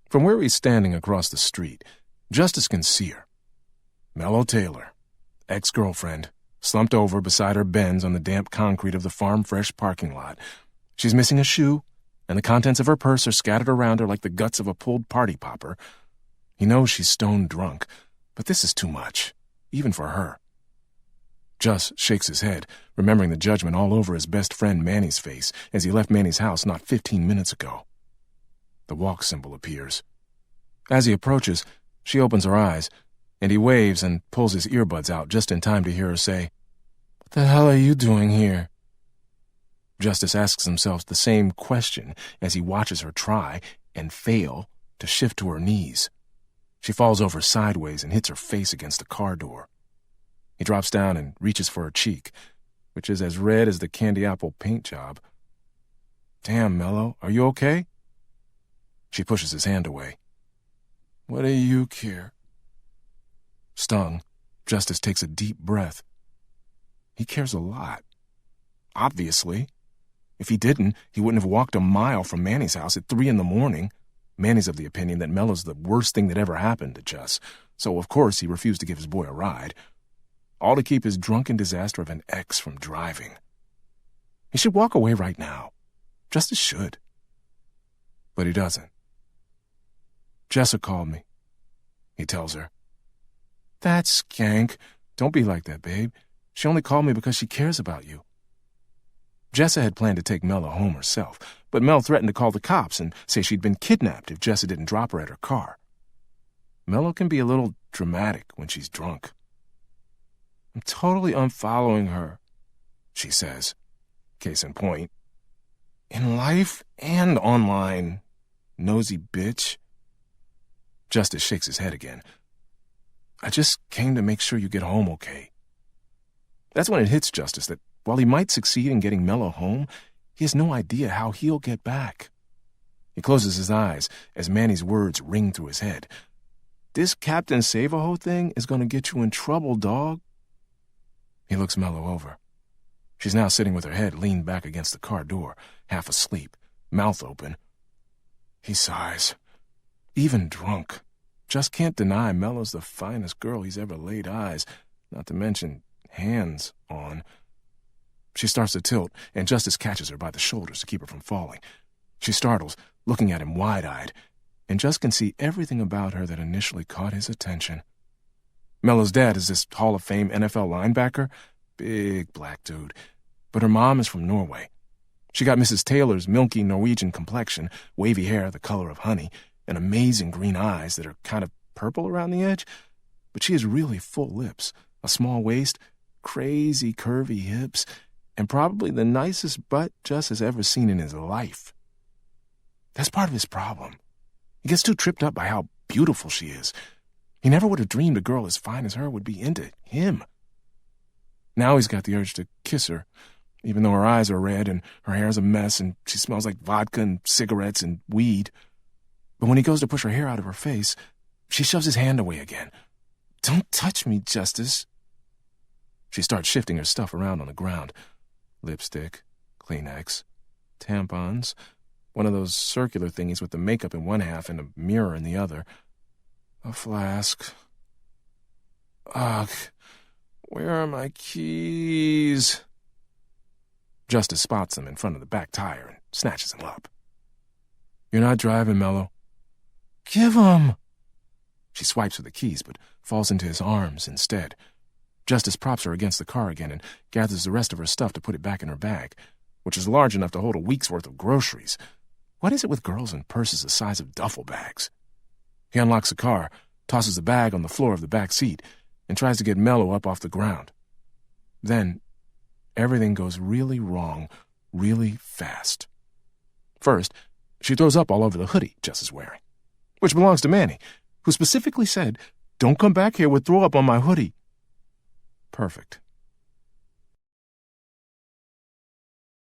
From where he's standing across the street, Justyce can see her. Melo Taylor, ex-girlfriend, slumped over beside her Benz on the damp concrete of the Farm Fresh parking lot. She's missing a shoe, and the contents of her purse are scattered around her like the guts of a pulled party popper. He knows she's stone drunk, but this is too much, even for her. Jus shakes his head, remembering the judgment all over his best friend Manny's face as he left Manny's house not 15 minutes ago. The walk symbol appears. As he approaches, she opens her eyes, and he waves and pulls his earbuds out just in time to hear her say, "What the hell are you doing here?" Justyce asks himself the same question as he watches her try and fail to shift to her knees. She falls over sideways and hits her face against the car door. He drops down and reaches for her cheek, which is as red as the candy apple paint job. "Damn, Melo, are you okay?" She pushes his hand away. "What do you care?" Stung, Justyce takes a deep breath. He cares a lot. Obviously. If he didn't, he wouldn't have walked a mile from Manny's house at 3 a.m. Manny's of the opinion that Melo's the worst thing that ever happened to Jus, so of course he refused to give his boy a ride. All to keep his drunken disaster of an ex from driving. He should walk away right now. Justyce should. But he doesn't. "Jessa called me," he tells her. "That skank. Don't be like that, babe. She only called me because she cares about you." Jessa had planned to take Melo home herself, but Mel threatened to call the cops and say she'd been kidnapped if Jessa didn't drop her at her car. Melo can be a little dramatic when she's drunk. "I'm totally unfollowing her," she says. Case in point. "In life and online, nosy bitch." Justyce shakes his head again. "I just came to make sure you get home okay." That's when it hits Justyce that while he might succeed in getting Melo home, he has no idea how he'll get back. He closes his eyes as Manny's words ring through his head. "This Captain Save-A-Ho thing is going to get you in trouble, dog." He looks Melo over. She's now sitting with her head leaned back against the car door, half asleep, mouth open. He sighs. Even drunk, just can't deny Melo's the finest girl he's ever laid eyes, not to mention hands on. She starts to tilt, and Justyce catches her by the shoulders to keep her from falling. She startles, looking at him wide-eyed, and Jus can see everything about her that initially caught his attention. Melo's dad is this Hall of Fame NFL linebacker, big black dude, but her mom is from Norway. She got Mrs. Taylor's milky Norwegian complexion, wavy hair the color of honey, and amazing green eyes that are kind of purple around the edge, but she has really full lips, a small waist, crazy curvy hips, and probably the nicest butt Jus has ever seen in his life. That's part of his problem. He gets too tripped up by how beautiful she is. He never would have dreamed a girl as fine as her would be into him. Now he's got the urge to kiss her, even though her eyes are red and her hair's a mess and she smells like vodka and cigarettes and weed. But when he goes to push her hair out of her face, she shoves his hand away again. "Don't touch me, Justyce." She starts shifting her stuff around on the ground. Lipstick, Kleenex, tampons, one of those circular thingies with the makeup in one half and a mirror in the other, a flask. Ugh, where are my keys? Justyce spots them in front of the back tire and snatches them up. "You're not driving, Melo." "Give 'em." She swipes for the keys, but falls into his arms instead. Justyce props her against the car again and gathers the rest of her stuff to put it back in her bag, which is large enough to hold a week's worth of groceries. What is it with girls and purses the size of duffel bags? He unlocks the car, tosses the bag on the floor of the back seat, and tries to get Melo up off the ground. Then, everything goes really wrong, really fast. First, she throws up all over the hoodie Jess is wearing, which belongs to Manny, who specifically said, "Don't come back here with throw up on my hoodie." Perfect.